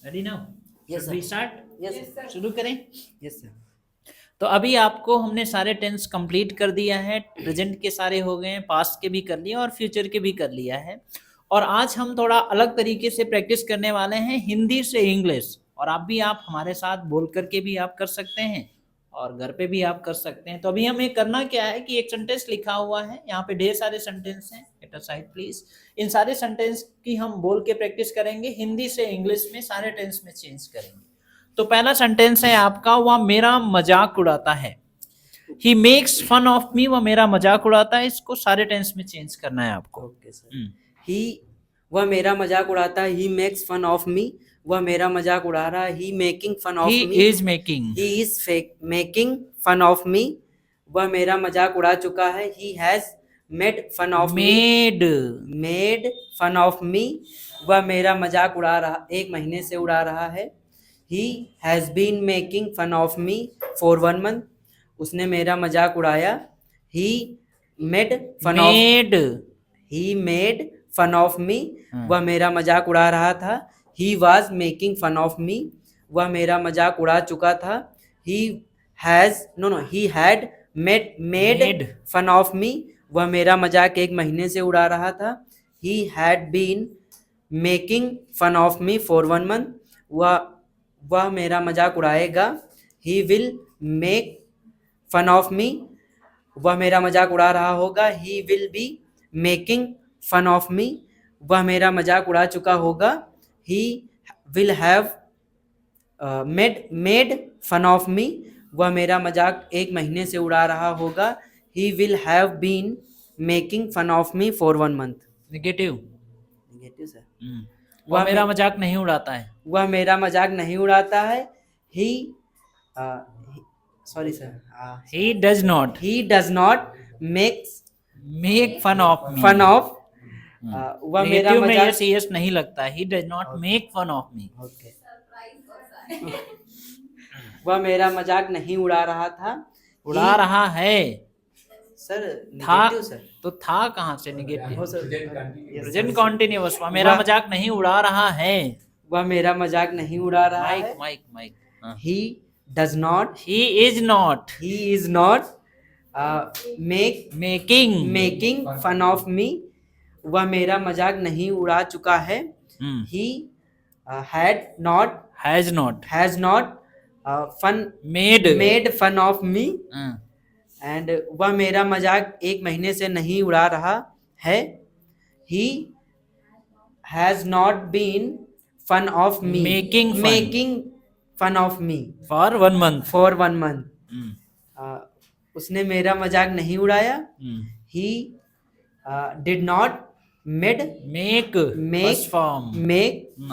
Ready now? Yes, Should we sir. start? Yes, sir. शुरू करें? Yes, sir. तो अभी आपको हमने सारे टेंस कंप्लीट कर दिया है, प्रेजेंट के सारे हो गए हैं, पास्ट के भी कर लिए और फ्यूचर के भी कर लिया है। और आज हम थोड़ा अलग तरीके से प्रैक्टिस करने वाले हैं हिंदी से इंग्लिश। और आप हमारे साथ बोल करके भी आप कर सकते हैं और घर पे भी आप कर सकते हैं। तो अभी हमें करना क्या है कि एक सेंटेंस लिखा हुआ है, यहाँ पे ढेर सारे सेंटेंस हैं, गेट अ साइड प्लीज। इन सारे सेंटेंस की हम बोल के प्रैक्टिस करेंगे, हिंदी से इंग्लिश में सारे टेंस में चेंज करेंगे। तो पहला सेंटेंस है आपका, वह मेरा मजाक उड़ाता है। He makes fun of me, वह मेरा मजाक उड़ाता है। इसको सारे टेंस में चेंज करना है आपको। Okay, sir. वह मेरा मजाक उड़ाता है। He makes fun of me. वह मेरा मजाक उड़ा रहा है। He making fun of He me. is making. He is making fun of me. वह मेरा मजाक उड़ा चुका है। He has made fun of me. Made fun of me. वह मेरा मजाक उड़ा रहा, एक महीने से उड़ा रहा है। He has been making fun of me for 1 month. उसने मेरा मजाक उड़ाया। He made fun of me. वह मेरा मजाक उड़ा रहा था। He was making fun of me. वह मेरा मजाक उड़ा चुका था। He had made fun of me. वह मेरा मजाक एक महीने से उड़ा रहा था। He had been making fun of me for 1 month. वह मेरा मजाक उड़ाएगा। He will make fun of me. वह मेरा मजाक उड़ा रहा होगा। He will be making fun of me. वह मेरा मजाक उड़ा चुका होगा। He will have made fun of me. वह मेरा मजाक एक महीने से उड़ा रहा होगा। He will have been making fun of me for 1 month. Negative sir. वह मेरा मजाक नहीं उड़ाता है। वह मेरा मजाक नहीं उड़ाता है। Sorry sir. He does not make fun of me. वह मेरा नेगेटिव में मजाक यस नहीं लगता है। He does not make fun of me. वह मेरा मजाक नहीं उड़ा रहा था। उड़ा रहा है सर था, नेगेटिव सर। तो था कहाँ से नेगेटिव? Sir present continuous. वह मेरा मजाक नहीं उड़ा रहा है। वह मेरा मजाक नहीं उड़ा रहा है। Mike He does not He is not making fun of me. वह मेरा मजाक नहीं उड़ा चुका है। He has not made fun of me. And वह मेरा मजाक एक महीने से नहीं उड़ा रहा है। He has not been fun of me. Making fun of me for 1 month. उसने मेरा मजाक नहीं उड़ाया। He did not make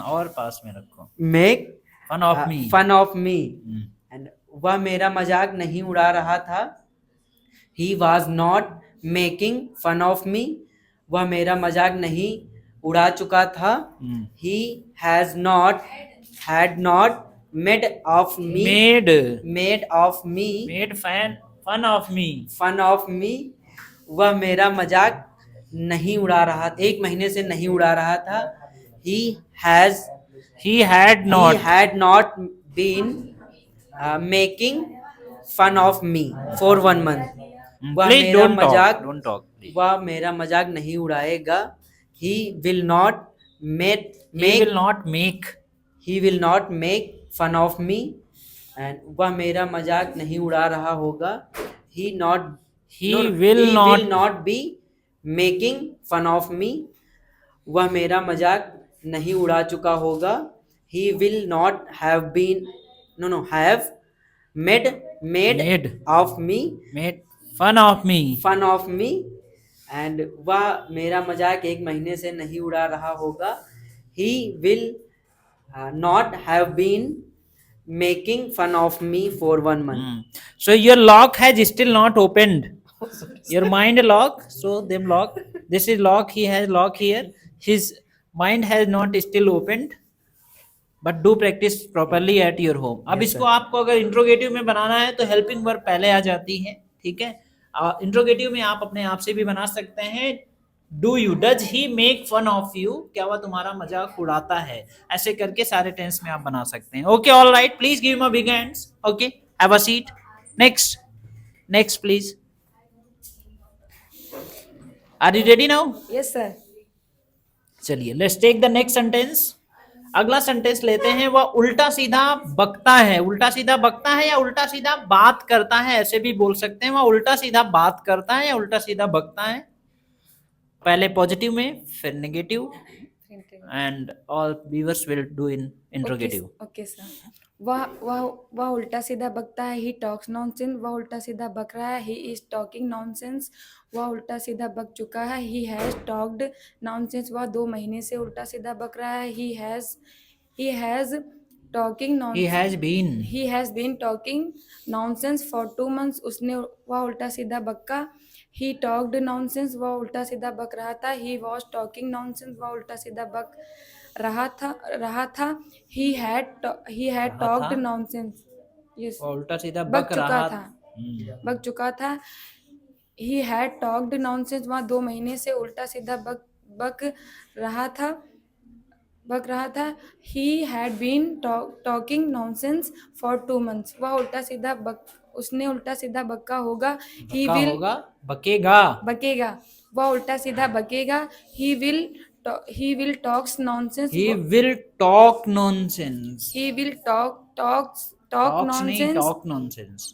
और पास में रखो। make fun of me. And वह मेरा मजाक नहीं उड़ा रहा था। He was not making fun of me. वह मेरा मजाक नहीं उड़ा चुका था। He had not made fun of me. वह मेरा मजाक नहीं उड़ा रहा, एक महीने से नहीं उड़ा रहा था। He had not been making fun of me for 1 month. वह मेरा मजाक वह मेरा मजाक नहीं उड़ाएगा। He will not make fun of me. And वह मेरा मजाक नहीं उड़ा रहा होगा। He will not be making fun of me. वह मेरा मजाक नहीं उड़ा चुका होगा। He will not have made fun of me. And वह मेरा मजाक एक महीने से नहीं उड़ा रहा होगा। He will not have been making fun of me for 1 month. So your lock has still not opened. Your mind lock, so them lock. This is lock. He has lock here. His mind has not still opened. But do practice properly at your home. अब इसको आपको अगर interrogative में बनाना है तो helping verb पहले आ जाती है। ठीक है, इंट्रोगेटिव में आप अपने आप से भी बना सकते हैं। Do you, does he make fun of you, क्या वह तुम्हारा मजाक उड़ाता है, ऐसे करके सारे टेंस में आप बना सकते हैं. Okay, all right, please give my big hands. Okay, have a seat. Next, next please. Are you ready now? Yes sir. चलिए, let's take the next sentence. अगला सेंटेंस लेते हैं. वह उल्टा सीधा बकता है. उल्टा सीधा बकता है या उल्टा सीधा बात करता है, ऐसे भी बोल सकते हैं. वह उल्टा सीधा बात करता है या उल्टा सीधा बकता है. पहले पॉजिटिव में, फिर negative, and all viewers will do in interrogative. Okay sir. वह उल्टा सीधा बकता है. He talks nonsense. वह उल्टा सीधा बक रहा है. He is talking nonsense. वह उल्टा सीधा बक चुका है. He has talked nonsense. वह 2 महीने से उल्टा सीधा बक रहा है. He has talking nonsense. He has been talking nonsense for 2 months. वह उल्टा सीधा बक्का. He talked nonsense. वह उल्टा सीधा बक रहा था. He was talking nonsense. वह उल्टा सीधा बक रहा था. He had talked nonsense. Yes. उल्टा सीधा बक चुका था. He had talked nonsense. वह 2 महीने से उल्टा सीधा बक रहा था. He had been talking nonsense for 2 months. उसने उल्टा सीधा बक्का होगा. बकेगा. वह उल्टा सीधा बकेगा. He will talk nonsense.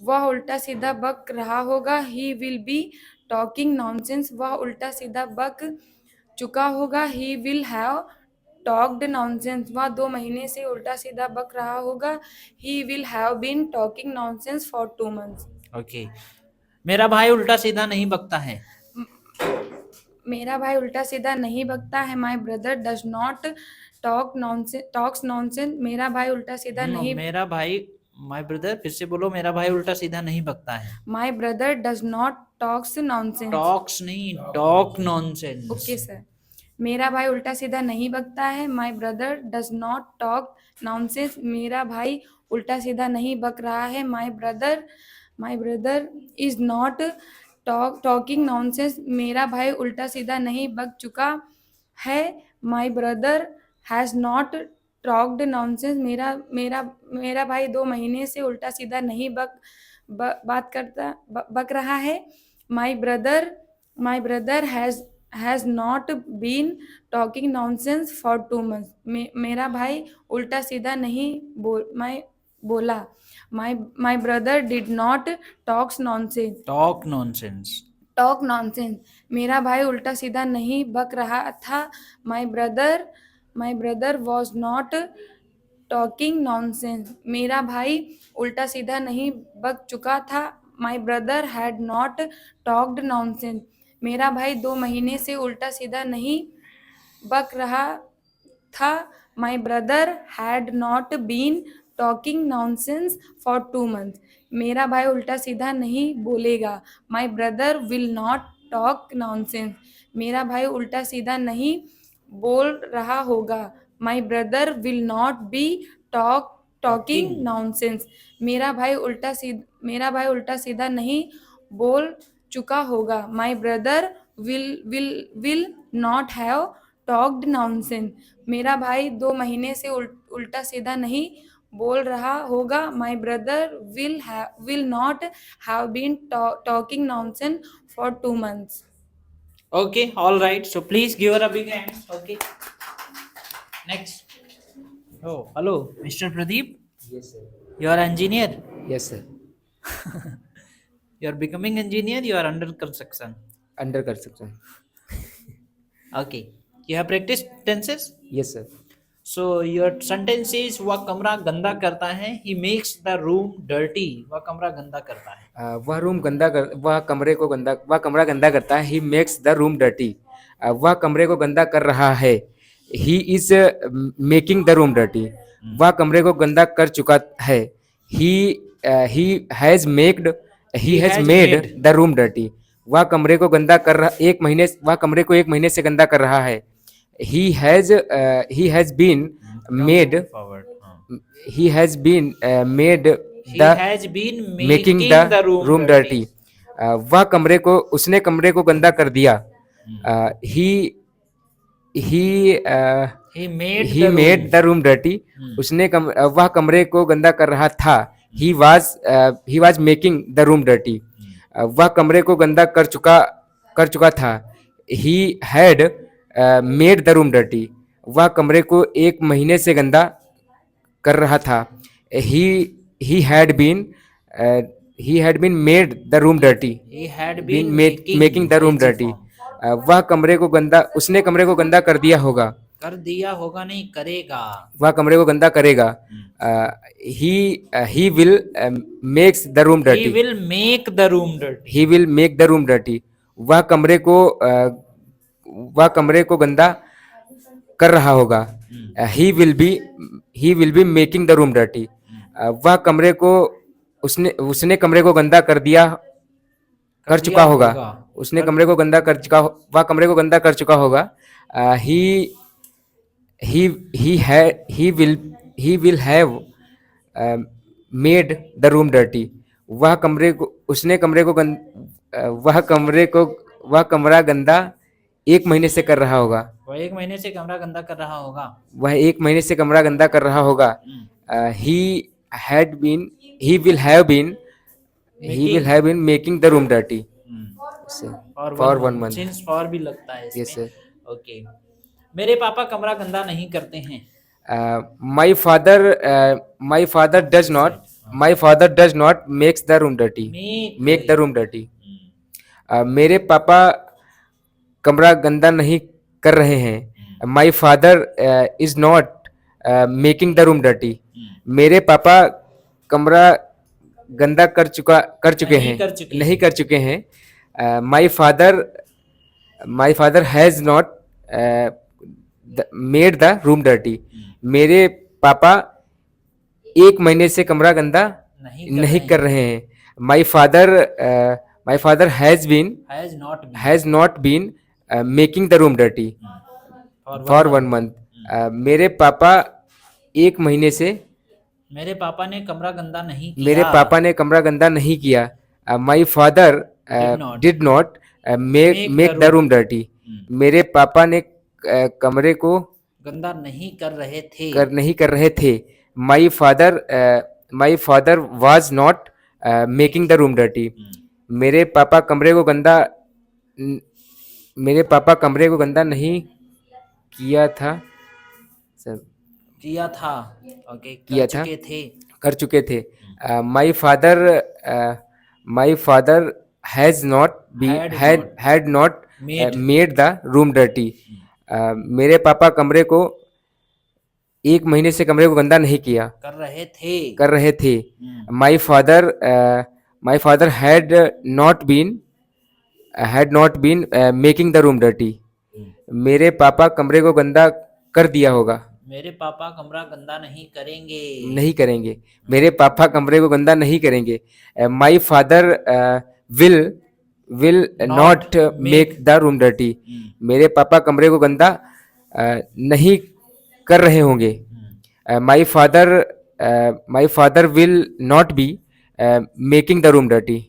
वह उल्टा सीधा बक रहा होगा. He will be talking nonsense. वह उल्टा सीधा बक चुका होगा. He will have talked nonsense. वह 2 महीने से उल्टा सीधा बक रहा होगा. He will have been talking nonsense for 2 months. Okay. मेरा भाई उल्टा सीधा नहीं बकता है. मेरा भाई उल्टा सीधा नहीं बकता है. My brother does not talks nonsense. मेरा भाई उल्टा सीधा नहीं. मेरा भाई, माय ब्रदर, फिर से बोलो. मेरा भाई उल्टा सीधा नहीं बकता है. My brother does not talks nonsense. Talks नहीं, टॉक नॉनसेंस. Okay sir. मेरा भाई उल्टा सीधा नहीं बकता है. My brother does not talk nonsense. मेरा भाई उल्टा सीधा नहीं बक रहा है. My brother is not talking nonsense. मेरा भाई उल्टा सीधा नहीं बक चुका है. My brother has not talked nonsense. मेरा भाई 2 महीने से उल्टा सीधा नहीं बक रहा है. My brother has not been talking nonsense for 2 months. मेरा भाई उल्टा सीधा नहीं बोला. My brother did not talk nonsense. मेरा भाई उल्टा सीधा नहीं बक रहा था. My brother was not talking nonsense. मेरा भाई उल्टा सीधा नहीं बक चुका था. My brother had not talked nonsense. मेरा भाई 2 महीने से उल्टा सीधा नहीं बक रहा था. My brother had not been talking nonsense for 2 months. मेरा भाई उल्टा सीधा नहीं बोलेगा. My brother will not talk nonsense. मेरा भाई उल्टा सीधा नहीं बोल रहा होगा. My brother will not be talking nonsense. मेरा भाई उल्टा सीधा नहीं बोल चुका होगा. My brother will not have talked nonsense. मेरा भाई 2 महीने से उल्टा सीधा नहीं बोल रहा होगा. My brother will not have been talking nonsense for 2 months. Okay, all right. So please give her a big hand. Okay. Next. Oh, hello, Mr. Pradeep. Yes sir. You are engineer. Yes sir. You are becoming engineer. You are under construction. Under construction. Okay. You have practiced tenses. Yes sir. So your sentence is वह कमरा गंदा करता है. He makes the room dirty. वह कमरा गंदा करता है. वह कमरा गंदा करता है. He makes the room dirty. वह कमरे को गंदा कर रहा है. He is making the room dirty. वह कमरे को गंदा कर चुका है. He has made the room dirty. वह कमरे को गंदा कर रहा 1 महीने से गंदा कर रहा है. He has been made making the room dirty. उसने कमरे को गंदा कर दिया. ही ही he made he the made room. The room dirty, उसने वह कमरे को गंदा कर रहा था। He was making the room dirty, वह कमरे को गंदा कर चुका था। He had made the room dirty, वह कमरे को 1 महीने से गंदा कर रहा था। He had been made the room dirty, He had been been making the room IG dirty, form. उसने कमरे को गंदा कर दिया होगा, कर दिया होगा नहीं, करेगा। वह कमरे को गंदा करेगा। He will makes the room He dirty, will make the room dirty. He will make the room dirty, वह कमरे को गंदा कर रहा होगा। He will be making the room dirty, वह कमरे को उसने कमरे को गंदा कर चुका होगा, उसने कमरे को गंदा कर चुका वह कमरे को गंदा कर चुका होगा। He will have made the room dirty, वह कमरा गंदा 1 महीने से कर रहा होगा, वह 1 महीने से कमरा गंदा कर रहा होगा। वह 1 महीने से कमरा गंदा कर रहा होगा। He will have been making the room dirty for one month. Since for भी लगता है Yes, इसमें। sir. ओके, मेरे पापा कमरा गंदा नहीं करते हैं। my father does not makes the room dirty, make the room dirty. मेरे पापा कमरा गंदा नहीं कर रहे हैं। my father is not making the room dirty, मेरे पापा कमरा गंदा कर चुके हैं। my father has not made the room dirty, मेरे पापा 1 महीने से कमरा गंदा नहीं कर रहे हैं। my father has not been making the room dirty for 1 month, मेरे पापा 1 महीने से मेरे पापा ने कमरा गंदा नहीं किया। मेरे पापा ने कमरा गंदा नहीं किया। my father did not make the room dirty, मेरे पापा ने कमरे को गंदा नहीं कर रहे थे। my father was not making the room dirty, मेरे पापा कमरे को गंदा नहीं किया था। ओके, कर चुके थे। my father had not made the room dirty, मेरे पापा कमरे को 1 महीने से कमरे को गंदा नहीं किया कर रहे थे। my father had not been making the room dirty, मेरे पापा कमरे को गंदा कर दिया होगा, मेरे पापा कमरा गंदा नहीं करेंगे। मेरे पापा कमरे को गंदा नहीं करेंगे। my father will not make the room dirty, मेरे पापा कमरे को गंदा नहीं कर रहे होंगे। my father will not be making the room dirty,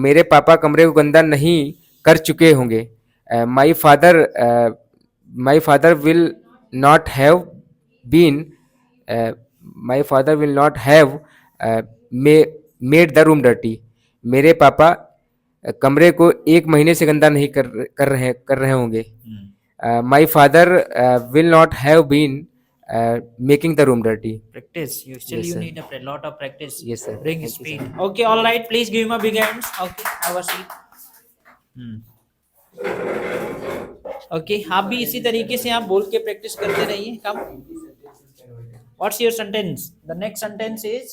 मेरे पापा कमरे को गंदा नहीं कर चुके होंगे। my father will not have made the room dirty, मेरे पापा कमरे को 1 महीने से गंदा नहीं कर रहे होंगे। my father will not have been making the room dirty. Practice. Yes, You sir. need a lot of practice. Yes, sir. Bring Thank you, speed. Okay, all right. Please give him a big hands. Okay, have a seat. Okay, आप भी इसी तरीके से आप बोल के practice करते रहिए। कम। What's your sentence? The next sentence is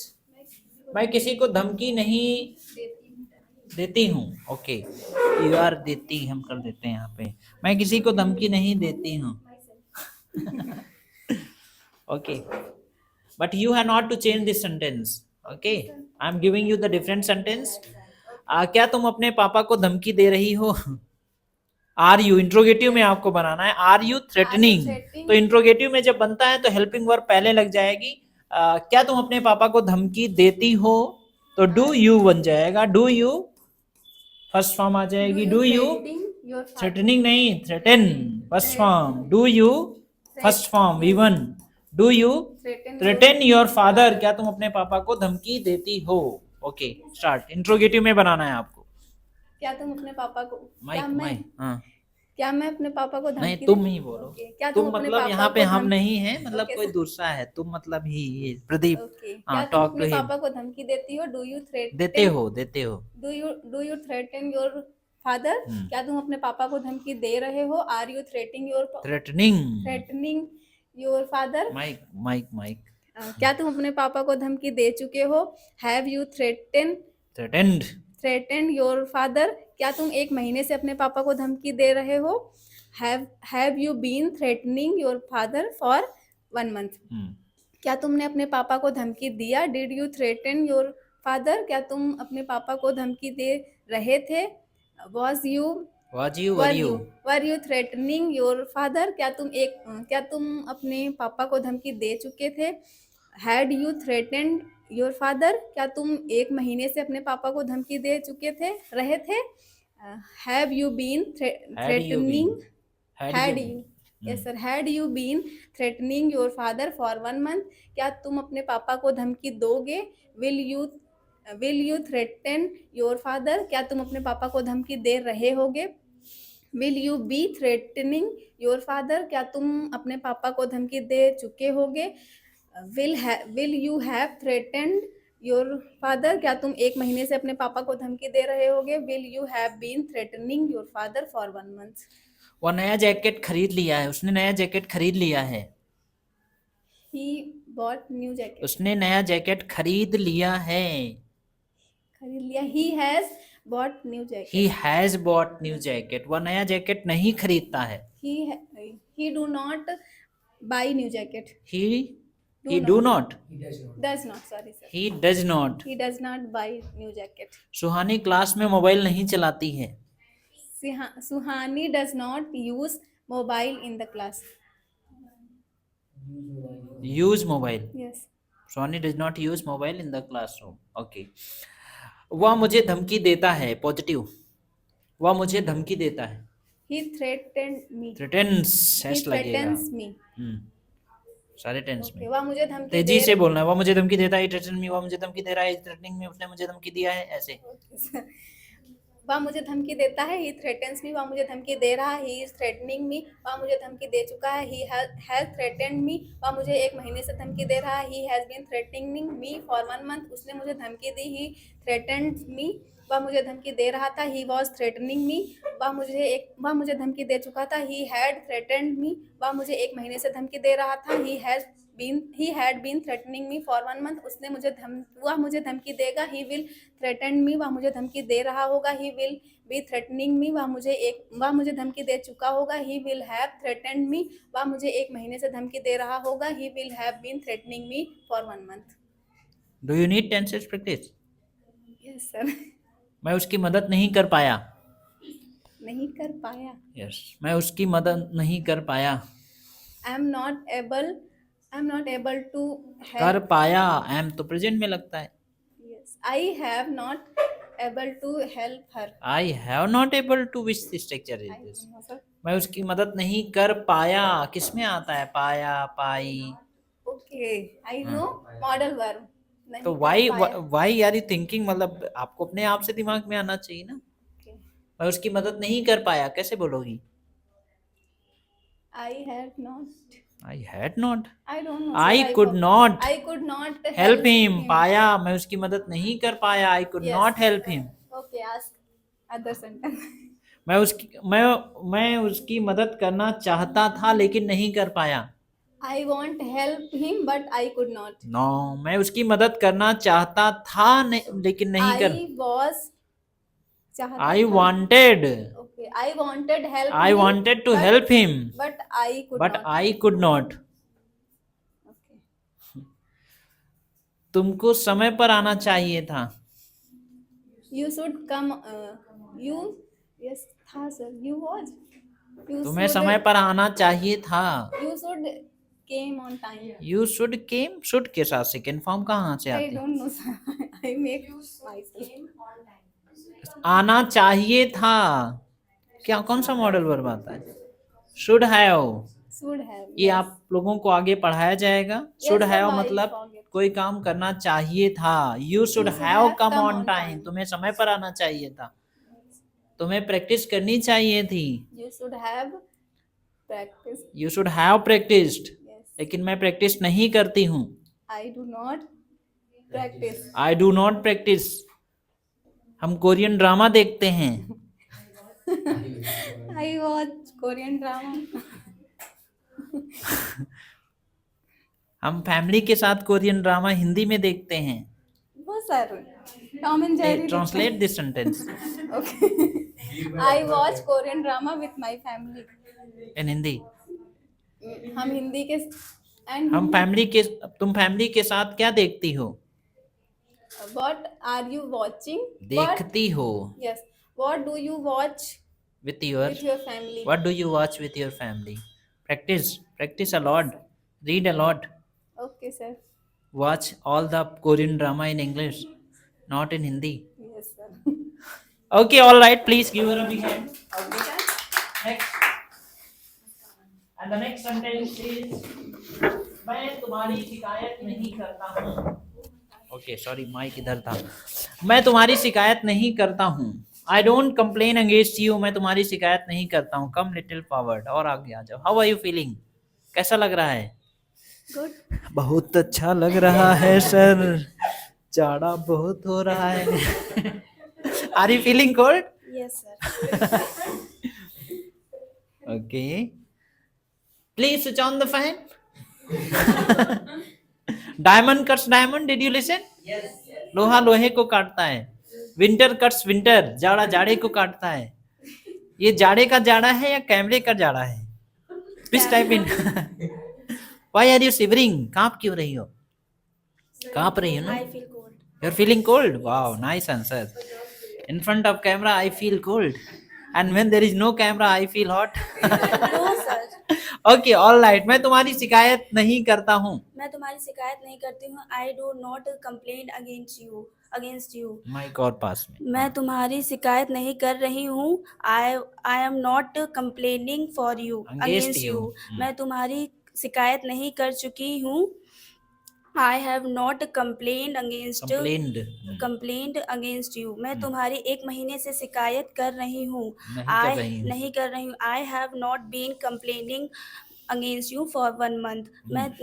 मैं किसी को धमकी नहीं देती हूँ। ओके, यू आर देती, हम कर देते हैं यहाँ पे। मैं किसी को धमकी नहीं देती हूँ। Okay, but you have not to change this sentence. Okay, I am giving you the different sentence. क्या तुम अपने पापा को धमकी दे रही हो? आर यू इंट्रोगेटिव में आपको बनाना है। Are you threatening? तो इंट्रोगेटिव में जब बनता है तो हेल्पिंग वर्ब पहले लग जाएगी। क्या तुम अपने पापा को धमकी देती हो? तो डू यू बन जाएगा। डू यू फर्स्ट फॉर्म आ जाएगी। Do you your father. Threatening नहीं, threaten first form, do you first form V1, do you threaten your father, क्या तुम अपने पापा को धमकी देती हो? ओके स्टार्ट, इंट्रोगेटिव में बनाना है आपको। क्या तुम अपने पापा को माइक माइक, हाँ क्या मैं अपने पापा को नहीं धमकी तुम ही बोलो। ओके, क्या तुम अपने मतलब पापा यहाँ पे को हम धम- नहीं है, मतलब ओके, कोई दूसरा है, तुम मतलब ही ये प्रदीप। ओके, हाँ, क्या तुम talk to अपने him. पापा को धमकी देती हो? डू यू थ्रेटन देते हो, देते हो। Do you threaten your father? क्या तुम अपने पापा को धमकी दे रहे हो? Are you threating threatening, your father? Mike Mike Mike, क्या तुम अपने पापा को धमकी दे चुके हो? Have you threatened your father? क्या तुम 1 महीने से अपने पापा को धमकी दे रहे हो? Have you been threatening your father for 1 month? क्या तुमने अपने पापा को धमकी दिया? Did you threaten your father? क्या तुम अपने पापा को धमकी दे रहे थे? Were you threatening your father? क्या तुम अपने पापा को धमकी दे चुके थे? Had you threatened your father? क्या तुम 1 महीने से अपने पापा को धमकी दे चुके रहे थे? Have you been threatening had you been threatening your father for 1 month? क्या तुम अपने पापा को धमकी दोगे? Will you threaten your father? क्या तुम अपने पापा को धमकी दे रहे होगे? Will you be threatening your father? क्या तुम अपने पापा को धमकी दे चुके होगे? Will you have threatened your father? क्या तुम 1 महीने से अपने पापा को धमकी दे रहे होगे? Will you have been threatening your father for 1 month? वो नया जैकेट खरीद लिया है, उसने नया जैकेट खरीद लिया है। He bought new jacket. उसने नया जैकेट खरीद लिया है। खरीद लिया। He has bought new jacket. He has bought new jacket. वह नया जैकेट नहीं खरीदता है। He do not buy new jacket. He do not. Does not. Sorry sir. He does not. He does not buy new jacket. Suhani class में mobile नहीं चलाती है। Suhani does not use mobile in the class. Use mobile. Yes. Suhani does not use mobile in the classroom. Okay. वह मुझे धमकी देता है, positive. वह मुझे धमकी देता है। He threatened me. Threatens He ऐसा लगेगा। threatens me. सारे टेंस में। वह मुझे धमकी तेजी से बोलना है। वह मुझे धमकी देता है, थ्रेटन मी, वह मुझे धमकी दे रहा है, थ्रेटनिंग मी, उसने मुझे धमकी दिया है, ऐसे। वह मुझे धमकी देता है, he threatens me, वह मुझे धमकी दे रहा है, he is threatening me, वह मुझे धमकी दे चुका है, he has threatened me, वह मुझे 1 महीने से धमकी दे रहा है, he has been threatening me for 1 month, उसने मुझे धमकी दी, he threatened me, वह मुझे धमकी दे रहा था, he was threatening me, वह मुझे धमकी दे चुका था, he had threatened me, वह मुझे 1 महीने से धमकी दे रहा था, he had been threatening me for 1 month, वह मुझे धमकी देगा, he will threaten me, वह मुझे धमकी दे रहा होगा, he will be threatening me, वह मुझे धमकी दे चुका होगा, he will have threatened me, वह मुझे 1 महीने से धमकी दे रहा होगा, he will have been threatening me for 1 month. Do you need tenses practice? Yes sir. मैं उसकी मदद नहीं कर पाया। नहीं कर पाया। Yes. मैं उसकी मदद नहीं कर पाया। I am not able to help. कर पाया, am तो प्रेजेंट में लगता है। Yes. I have not able to help her. I have not able to, which structure is this? No, sir. मैं उसकी मदद नहीं कर पाया, किसमें आता है? पाया, पाई। Okay, I know modal verb. नहीं तो कर पाया। why are you thinking, मतलब आपको अपने आप से दिमाग में आना चाहिए ना। Okay. मैं उसकी मदद नहीं कर पाया, कैसे बोलोगी? I had not. I had not. I don't know. I sir, could not I could not help him. पाया, मैं उसकी मदद नहीं कर पाया। I could Yes. not help him. Okay, ask other sentence. मैं उसकी मदद करना चाहता था लेकिन नहीं कर पाया। I want help him but I could not. No, मैं उसकी मदद करना चाहता था लेकिन नहीं कर। I was चाहता I था। wanted. Okay, I wanted help. I him, wanted to help him, but I could but not. I could not. Okay. तुमको समय पर आना चाहिए था। You should come. Yes, था sir. You was. You तुम्हें should- समय पर आना चाहिए था। You should came on time. You should came, should के साथ सेकेंड फॉर्म कहाँ से I आती? don't know sir. I make myself. आना चाहिए था। क्या कौन सा मॉडल वर्ब आता है? Should have. Should have. ये आप लोगों को आगे पढ़ाया जाएगा। शुड sir, हैव I मतलब forget. कोई काम करना चाहिए था। You should should have have come come on on time, time. तुम्हें समय पर आना चाहिए था, तुम्हें प्रैक्टिस करनी चाहिए थी। You should have practiced. You should have practised, Yes. लेकिन मैं प्रैक्टिस नहीं करती हूँ। I do not practice. I do not practice. हम कोरियन ड्रामा देखते हैं। I watch Korean drama. हम फैमिली के साथ कोरियन ड्रामा हिंदी में देखते हैं। वो sir Tom and Jerry. Translate this sentence Okay. I watch Korean drama with my family. इन हिंदी। हम हिंदी के and हम फैमिली के, तुम फैमिली के साथ क्या देखती हो? what are you watching? देखती हो। What, yes. What do you watch with your, with your family? What do you watch with your family? Practice a lot, read a lot, Okay, sir. watch all the Korean drama in English, not in Hindi. Yes, sir. Okay, all right. Please give her a big hand. Next. And the next sentence is, मैं तुम्हारी शिकायत नहीं करता हूँ। Okay, sorry, mic इधर था। मैं तुम्हारी शिकायत नहीं करता हूँ। I don't complain against you. मैं तुम्हारी शिकायत नहीं करता हूँ। Come little forward, और आगे आ जाओ। How are you feeling? कैसा लग रहा है? Good. बहुत अच्छा लग रहा है सर, जाड़ा बहुत हो रहा है। Are you feeling cold? Yes, sir. Okay, please switch on the fan. Diamond cuts diamond, did you listen? लोहा लोहे को काटता है। विंटर कट्स विंटर, जाड़ा जाड़े को काटता है। ये जाड़े का जाड़ा है या कैमरे का जाड़ा है? Please type in. Why are you shivering? कांप क्यों रही हो? कांप रही हो ना? I feel cold. You're feeling cold? Wow, nice answer. In front of camera, I feel cold. And when there is no camera, I feel hot. No, sir. Okay, all right. मैं तुम्हारी शिकायत नहीं करता हूँ। मैं तुम्हारी शिकायत नहीं करती हूँ। I do not complain against you. Mike और पास में। मैं तुम्हारी शिकायत नहीं कर रही हूँ। I am not complaining for you Against against you. you. मैं तुम्हारी शिकायत नहीं कर चुकी हूँ। I have not complained against you. मैं तुम्हारी एक महीने से शिकायत कर रही हूँ। नहीं कर रही हूँ। I have not been complaining against you for 1 month.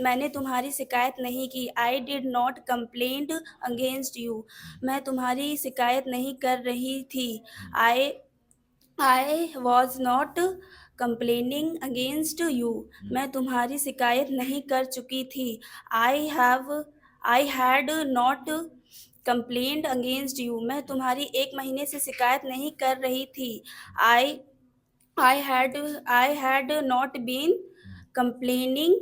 मैंने तुम्हारी शिकायत नहीं की। I did not complain against you. मैं तुम्हारी शिकायत नहीं कर रही थी। I was not complaining against you. मैं तुम्हारी शिकायत नहीं कर चुकी थी। I had not complained against you. मैं तुम्हारी एक महीने से शिकायत नहीं कर रही थी। I had not been complaining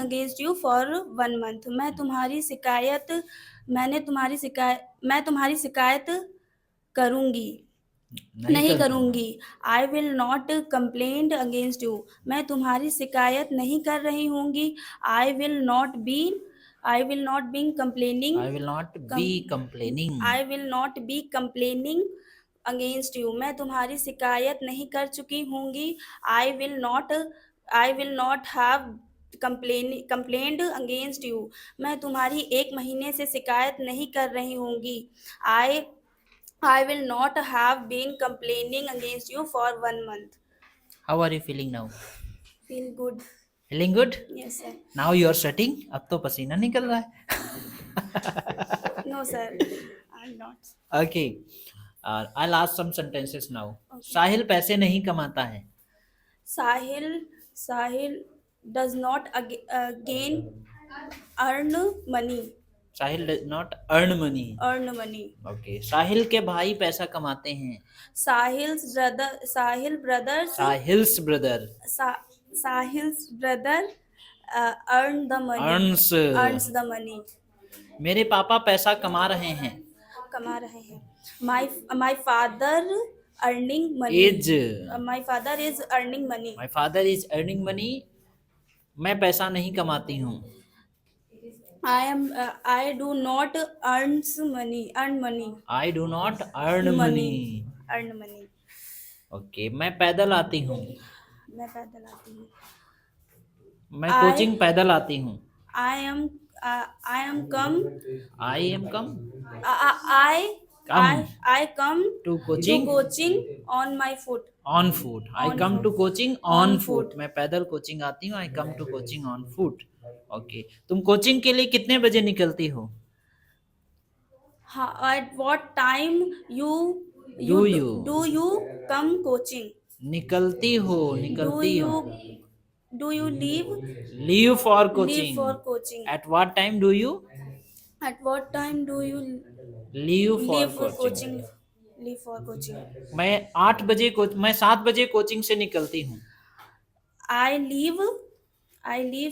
against you for 1 month. मैं तुम्हारी शिकायत करूंगी नहीं करूंगी। I will not complain against you. मैं तुम्हारी शिकायत नहीं कर रही होंगी। I will not be complaining. I will not be complaining. I will not be complaining against you. मैं तुम्हारी शिकायत नहीं कर चुकी होंगी। I will not have complained against you. मैं तुम्हारी एक महीने से शिकायत नहीं कर रही होंगी। I will not have been complaining against you for 1 month. How are you feeling now? Feel good. Feeling good? Yes, sir. Now you are sweating. अब तो पसीना निकल रहा है। No, sir. I'm not. Okay. I'll ask some sentences now. Okay. साहिल पैसे नहीं कमाता है। Sahil does not earn money. Sahil does not earn money. Okay. साहिल के भाई पैसा कमाते हैं। Sahil's brother earn the money. Earns the money. मेरे पापा पैसा कमा रहे हैं। My father earning money. My father is earning money. My father is earning money. मैं पैसा नहीं कमाती हूँ। I do not earn money. I do not earn money. Earn money. Okay, मैं पैदल आती हूँ। मैं पैदल आती हूँ। मैं I- कोचिंग पैदल आती हूँ। I am come. I am come I come to to coaching coaching on my foot. On foot. I On come foot. To coaching on On foot. foot. मैं पैदल कोचिंग आती हूँ। I come to coaching on foot. Okay, तुम coaching के लिए कितने बजे निकलती हो? At what time you Do you? do you come coaching? निकलती हो, Do निकलती हो। you leave leave for leave coaching. for coaching? At what time do you At what time do you leave for leave for coaching? coaching? Leave for coaching. मैं 7 बजे coaching से निकलती हूँ। I leave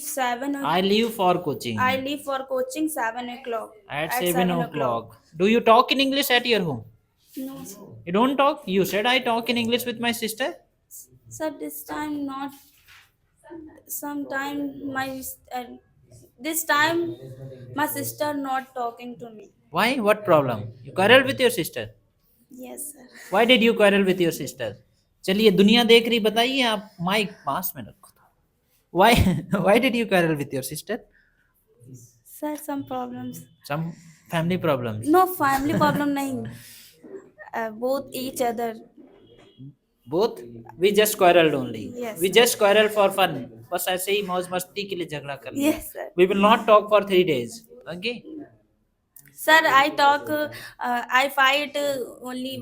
7. I leave for coaching I leave for coaching 7 o'clock. at At 7 o'clock. Do you talk in English at your home? No, sir. You don't talk? You said I talk in English with my sister. Sir, this time not. Sometime this time my sister not talking to me. Why? What problem? You quarrel with your sister? Yes, sir. Why did you quarrel with your sister? चलिए, दुनिया देख रही, बताइए आप। Mic पास में रखो। Why? Why did you quarrel with your sister? Sir, some problems. Some family problems. No family problem nahi. Both each other. Both? We just quarreled only. Yes. We just quarrel for fun. बस ऐसे ही मौज मस्ती के लिए झगड़ा कर लिया। Yes, sir. We will not talk for 3 days. Okay? Sir, I talk. I fight only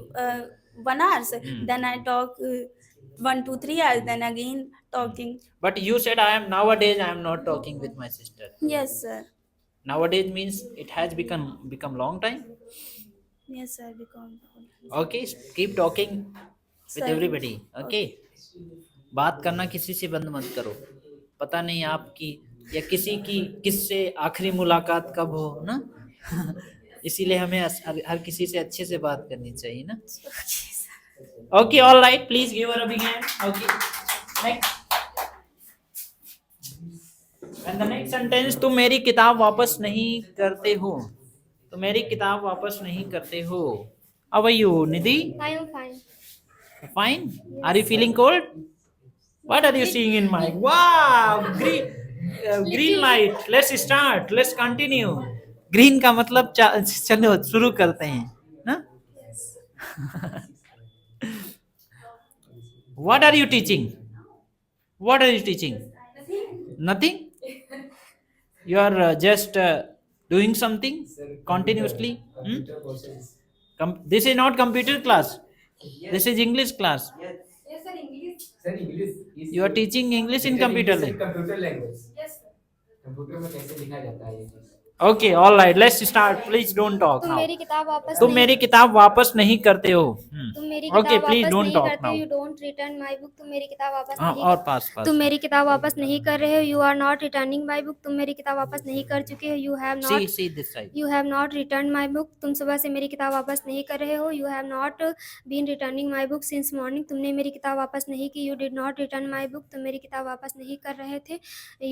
1 hour. Then I talk 1 to 3 hours. Then again talking. But you said nowadays I am not talking with my sister. Yes, sir. Nowadays means it has become long time. Yes, sir. Become. Okay, keep talking with Sir. everybody. Okay? बात करना किसी से बंद मत करो। पता नहीं आपकी या किसी की किससे आखिरी मुलाकात कब हो ना। इसीलिए हमें हर किसी से अच्छे से बात करनी चाहिए ना। Okay, all right. Please give her a big hand. Okay. Next. And the next sentence, तुम मेरी किताब वापस नहीं करते हो। तुम मेरी किताब वापस नहीं करते हो। How are you, Nidhi? I am fine. Fine. Are you feeling cold? What are you seeing in my? Wow, green light. Let's start. Let's continue. Green का मतलब चलो शुरू करते हैं ना। What are you teaching? What are you teaching? Nothing. You are just doing something continuously. This is not computer class. This is English class. Yes, sir, English. Sir English You are teaching English in computer language. Computer language Yes, sir. Computer में कैसे लिखा जाता है ये चीज Okay, all right. Let's start. Please don't talk तुम now. मेरी किताब वापस तुम नहीं मेरी किताब वापस नहीं करते हो। तुम मेरी Okay, किताब please वापस don't नहीं talk करते now. हो। You don't return my book. तुम मेरी किताब वापस हाँ, नहीं और पास पास। तुम मेरी किताब वापस नहीं कर रहे हो। You are not returning my book. तुम मेरी किताब वापस नहीं कर चुके हो। You have not See this side. You have not return my book. तुम सुबह से मेरी किताब वापस नहीं कर रहे हो। You have not been returning my book since morning. तुमने मेरी किताब वापस नहीं की। You did not return my book. तुम मेरी किताब वापस नहीं कर रहे थे।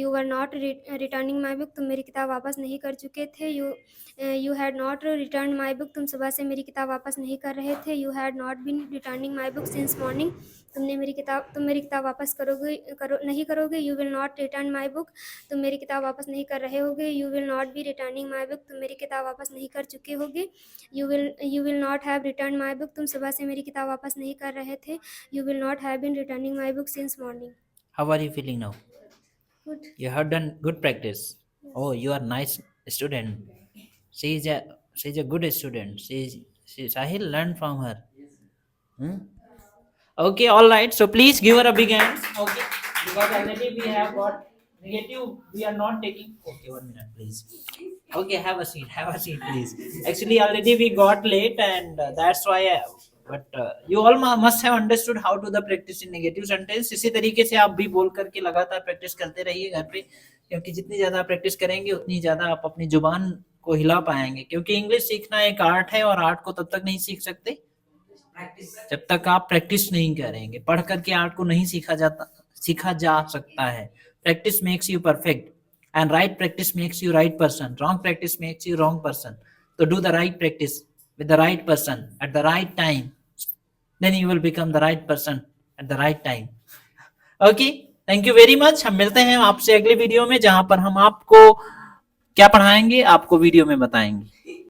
You were not returning my book. तुम मेरी किताब वापस नहीं कर चुके थे। You had not return my book. तुम सुबह से मेरी किताब वापस नहीं कर रहे थे। You had not been returning my book since morning. तुम मेरी किताब वापस नहीं करोगे। You will not return my book. तुम मेरी किताब वापस नहीं कर रहे होगे। You will not be returning my book. तुम मेरी किताब वापस नहीं कर चुके होगे। You will not have return my book. तुम सुबह से मेरी किताब वापस नहीं कर रहे थे। You will not have been returning my book since morning. How are you feeling now? Good. You have done good practice. Oh, you are nice student. She is a good student. Sahil, learn from her. Okay, all right. So please give her a big hand. Okay, because already we have got negative. We are not taking. Okay, 1 minute, please. Okay, have a seat. Have a seat, please. Actually, already we got late, and that's why. But you all must have understood how to the practice in negative sentence. इसी तरीके से आप भी बोल करके लगातार practice करते रहिए घर पे, क्योंकि जितनी ज्यादा प्रैक्टिस करेंगे उतनी ज्यादा आप अपनी जुबान को हिला पाएंगे। क्योंकि इंग्लिश सीखना एक आर्ट है, और आर्ट को तब तक नहीं सीख सकते जब तक आप प्रैक्टिस नहीं करेंगे। पढ़ करके आर्ट को नहीं सीखा जा सकता है। Practice makes you perfect, and right practice makes you right person. Wrong practice makes you wrong person. तो do the right practice with the right person at the right time. then you will become the right person at the right time. Okay, thank you very much. हम मिलते हैं आपसे अगले video में, जहां पर हम आपको क्या पढ़ाएंगे आपको वीडियो में बताएंगे.